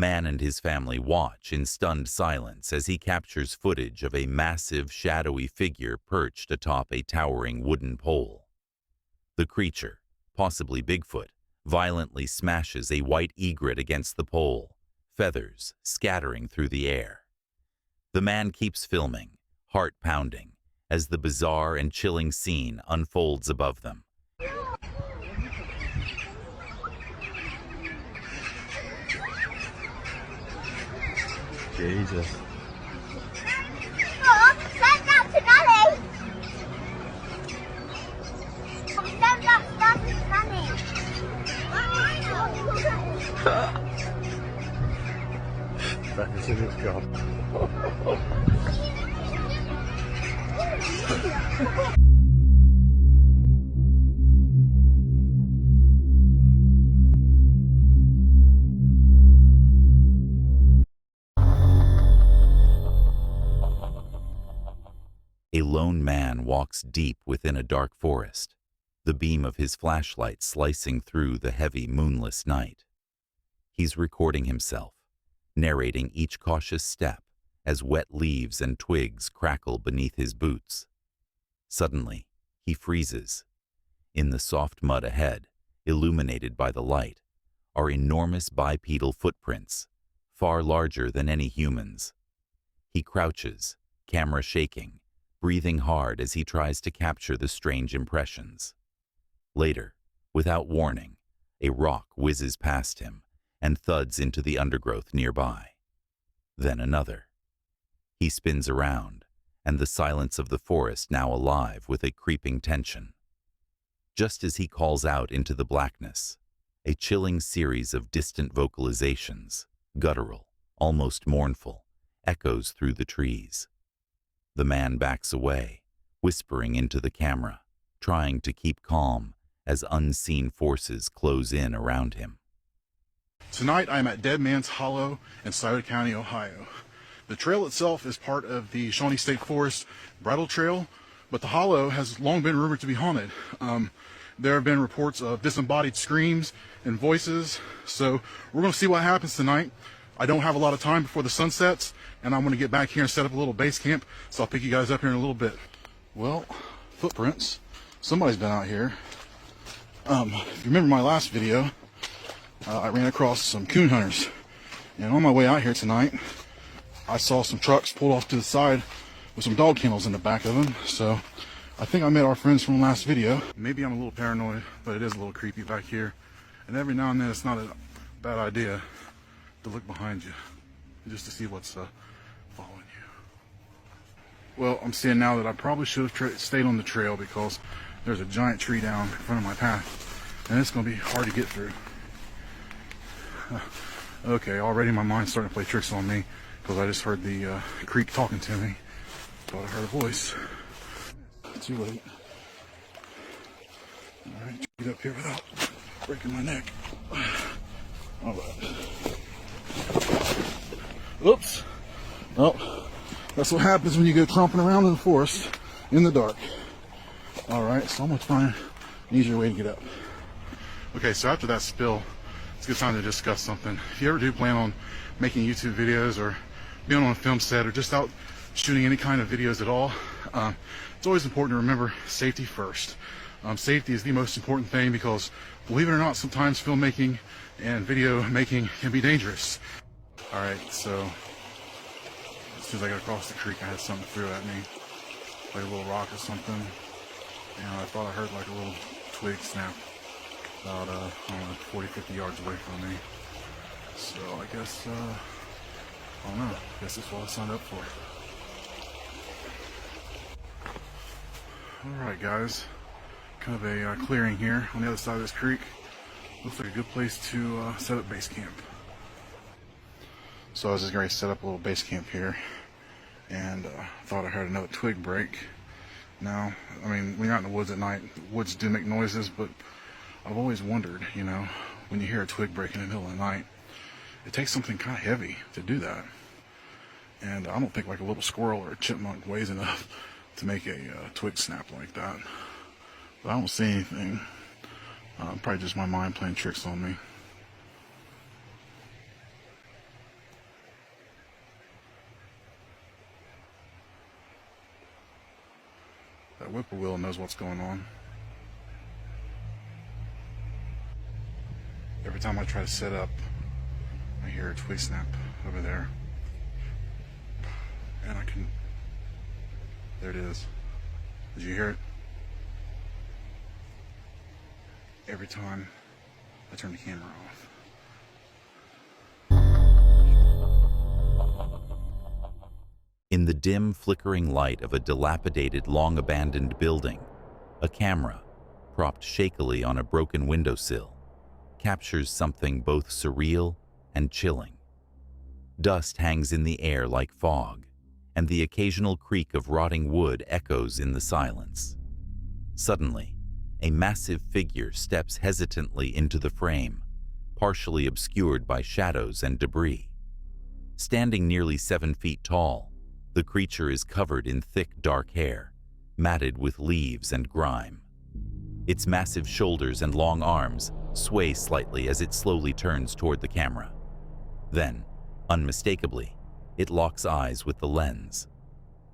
man and his family watch in stunned silence as he captures footage of a massive, shadowy figure perched atop a towering wooden pole. The creature, possibly Bigfoot, violently smashes a white egret against the pole, feathers scattering through the air. The man keeps filming, heart pounding, as the bizarre and chilling scene unfolds above them. Jesus. Oh, send that to Nanny! Send that stuff to Nanny! That is a good job. A lone man walks deep within a dark forest, the beam of his flashlight slicing through the heavy, moonless night. He's recording himself, narrating each cautious step as wet leaves and twigs crackle beneath his boots. Suddenly, he freezes. In the soft mud ahead, illuminated by the light, are enormous bipedal footprints, far larger than any humans. He crouches, camera shaking, breathing hard as he tries to capture the strange impressions. Later, without warning, a rock whizzes past him and thuds into the undergrowth nearby. Then another. He spins around, and the silence of the forest now alive with a creeping tension. Just as he calls out into the blackness, a chilling series of distant vocalizations, guttural, almost mournful, echoes through the trees. The man backs away, whispering into the camera, trying to keep calm as unseen forces close in around him. Tonight I'm at Dead Man's Hollow in Scioto County, Ohio. The trail itself is part of the Shawnee State Forest Bridle Trail, but the hollow has long been rumored to be haunted. There have been reports of disembodied screams and voices, so we're going to see what happens tonight. I don't have a lot of time before the sun sets, and I'm going to get back here and set up a little base camp, so I'll pick you guys up here in a little bit. Well, footprints. Somebody's been out here. If you remember my last video, I ran across some coon hunters, and on my way out here tonight, I saw some trucks pulled off to the side with some dog kennels in the back of them, so I think I met our friends from the last video. Maybe I'm a little paranoid, but it is a little creepy back here, and every now and then it's not a bad idea to look behind you, just to see what's following you. Well, I'm seeing now that I probably should have stayed on the trail because there's a giant tree down in front of my path, and it's going to be hard to get through. Okay, already my mind's starting to play tricks on me because I just heard the creek talking to me. Thought I heard a voice. Too late. Alright, get up here without breaking my neck. Alright. Oops. Well, that's what happens when you go tromping around in the forest in the dark. Alright, so I'm going to find an easier way to get up. Okay, so after that spill, it's a good time to discuss something. If you ever do plan on making YouTube videos or being on a film set or just out shooting any kind of videos at all, it's always important to remember safety first. Safety is the most important thing because, believe it or not, sometimes filmmaking and video making can be dangerous. Alright, so as soon as I got across the creek, I had something throw at me, like a little rock or something, and I thought I heard like a little twig snap about, I don't know, 40, 50 yards away from me. So I guess, I don't know, I guess that's what I signed up for. Alright guys, kind of a clearing here on the other side of this creek. Looks like a good place to set up base camp. So I was just going to set up a little base camp here, and thought I heard another twig break. Now, I mean, when you're out in the woods at night, the woods do make noises, but I've always wondered, you know, when you hear a twig break in the middle of the night, it takes something kind of heavy to do that. And I don't think like a little squirrel or a chipmunk weighs enough to make a twig snap like that. But I don't see anything. Probably just my mind playing tricks on me. whippoorwill knows what's going on. Every time I try to set up, I hear a twig snap over there. And I can... There it is. Did you hear it? Every time I turn the camera off. In the dim, flickering light of a dilapidated, long-abandoned building, a camera, propped shakily on a broken windowsill, captures something both surreal and chilling. Dust hangs in the air like fog, and the occasional creak of rotting wood echoes in the silence. Suddenly, a massive figure steps hesitantly into the frame, partially obscured by shadows and debris. Standing nearly 7 feet tall, the creature is covered in thick, dark hair, matted with leaves and grime. Its massive shoulders and long arms sway slightly as it slowly turns toward the camera. Then, unmistakably, it locks eyes with the lens.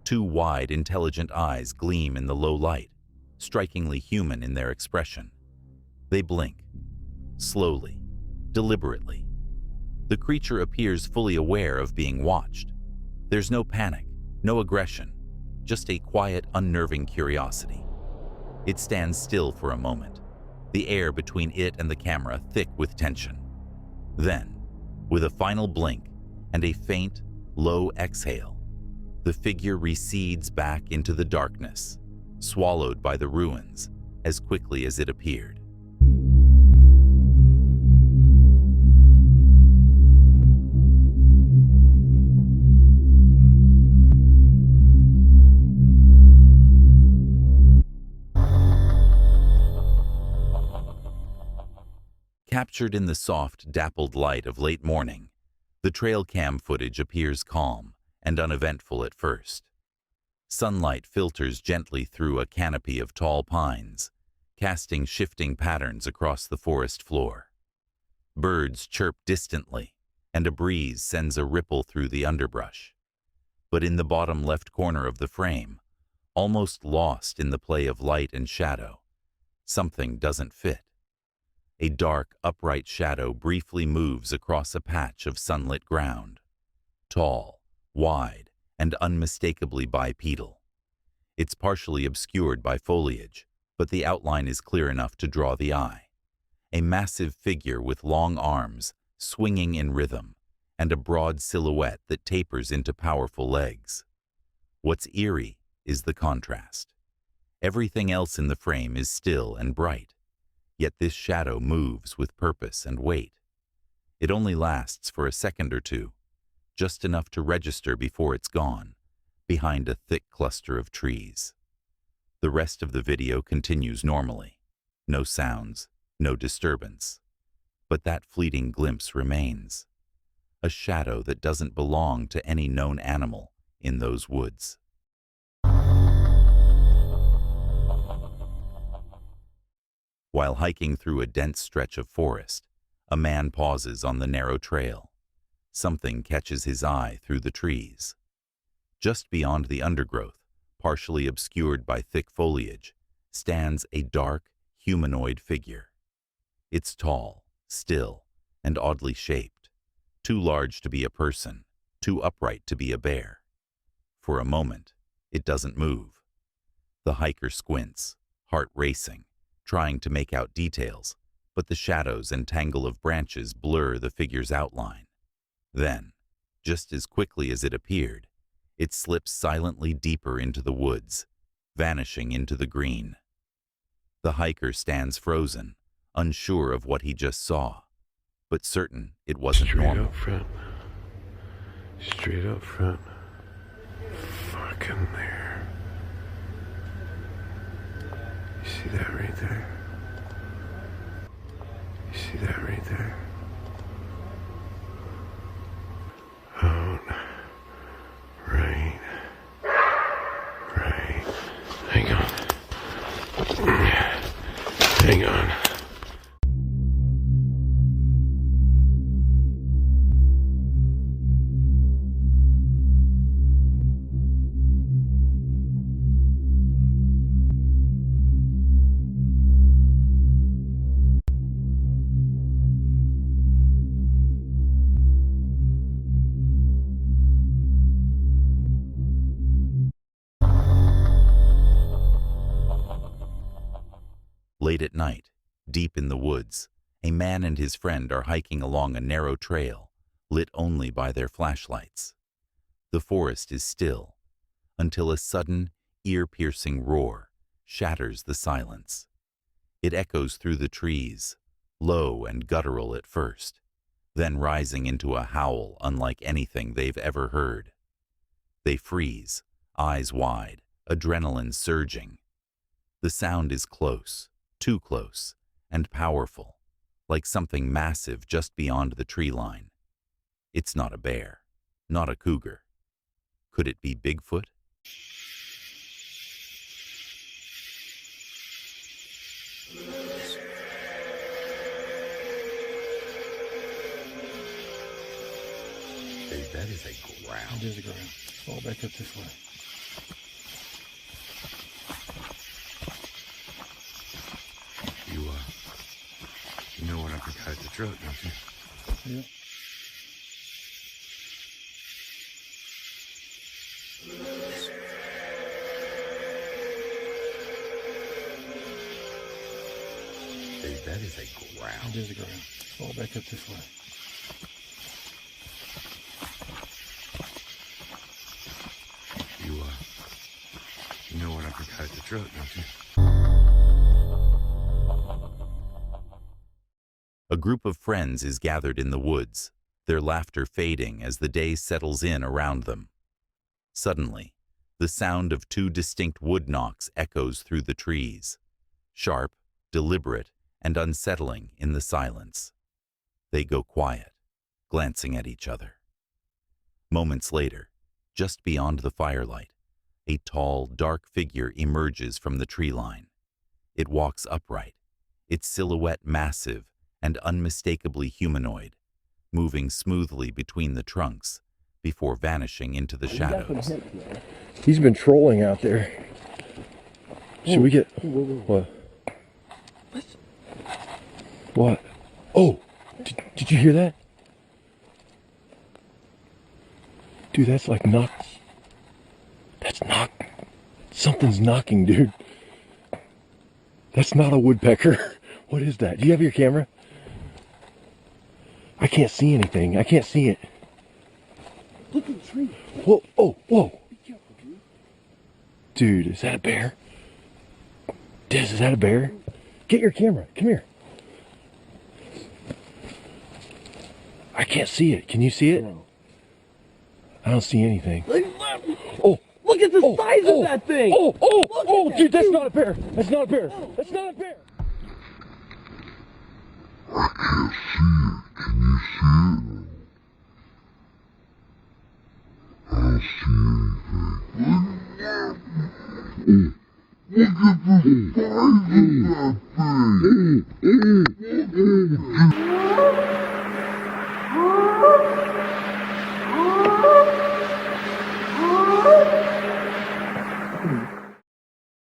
2 wide, intelligent eyes gleam in the low light, strikingly human in their expression. They blink, slowly, deliberately. The creature appears fully aware of being watched. There's no panic, no aggression, just a quiet, unnerving curiosity. It stands still for a moment, the air between it and the camera thick with tension. Then, with a final blink and a faint, low exhale, the figure recedes back into the darkness, swallowed by the ruins as quickly as it appeared. Captured in the soft, dappled light of late morning, the trail cam footage appears calm and uneventful at first. Sunlight filters gently through a canopy of tall pines, casting shifting patterns across the forest floor. Birds chirp distantly, and a breeze sends a ripple through the underbrush. But in the bottom left corner of the frame, almost lost in the play of light and shadow, something doesn't fit. A dark, upright shadow briefly moves across a patch of sunlit ground. Tall, wide, and unmistakably bipedal. It's partially obscured by foliage, but the outline is clear enough to draw the eye. A massive figure with long arms, swinging in rhythm, and a broad silhouette that tapers into powerful legs. What's eerie is the contrast. Everything else in the frame is still and bright. Yet this shadow moves with purpose and weight. It only lasts for a second or two, just enough to register before it's gone, behind a thick cluster of trees. The rest of the video continues normally. No sounds, no disturbance. But that fleeting glimpse remains. A shadow that doesn't belong to any known animal in those woods. While hiking through a dense stretch of forest, a man pauses on the narrow trail. Something catches his eye through the trees. Just beyond the undergrowth, partially obscured by thick foliage, stands a dark, humanoid figure. It's tall, still, and oddly shaped. Too large to be a person, too upright to be a bear. For a moment, it doesn't move. The hiker squints, heart racing, trying to make out details, but the shadows and tangle of branches blur the figure's outline. Then, just as quickly as it appeared, it slips silently deeper into the woods, vanishing into the green. The hiker stands frozen, unsure of what he just saw, but certain it wasn't normal. Straight up front. Straight up front. Fucking there. You see that right there? You see that right there? Out. Right. Right. Hang on. Hang on. Late at night, deep in the woods, a man and his friend are hiking along a narrow trail, lit only by their flashlights. The forest is still, until a sudden, ear-piercing roar shatters the silence. It echoes through the trees, low and guttural at first, then rising into a howl unlike anything they've ever heard. They freeze, eyes wide, adrenaline surging. The sound is close, too close, and powerful, like something massive just beyond the tree line. It's not a bear, not a cougar. Could it be Bigfoot? That is a growl. It is a growl. Fall back up this way. You know when I forgot the truck, don't you? Yeah. That is a growl. It is a growl. Fall back up this way. You know when I forgot the truck, don't you? A group of friends is gathered in the woods, their laughter fading as the day settles in around them. Suddenly, the sound of two distinct wood knocks echoes through the trees, sharp, deliberate, and unsettling in the silence. They go quiet, glancing at each other. Moments later, just beyond the firelight, a tall, dark figure emerges from the tree line. It walks upright, its silhouette massive and unmistakably humanoid, moving smoothly between the trunks before vanishing into the shadows. He's been trolling out there. Should we get... What? What? Oh! Did you hear that? Dude, that's like something's knocking, dude. That's not a woodpecker. What is that? Do you have your camera? I can't see anything. I can't see it. Look at the tree. Whoa, oh, whoa. Be careful, dude. Dude, is that a bear? Diz, is that a bear? Get your camera. Come here. I can't see it. Can you see it? No. I don't see anything. Oh, look at the size of that thing. Oh, dude, that's not a bear. That's not a bear. That's not a bear. I can't see it. Can you see it? I don't see anything. Look at the size of that thing.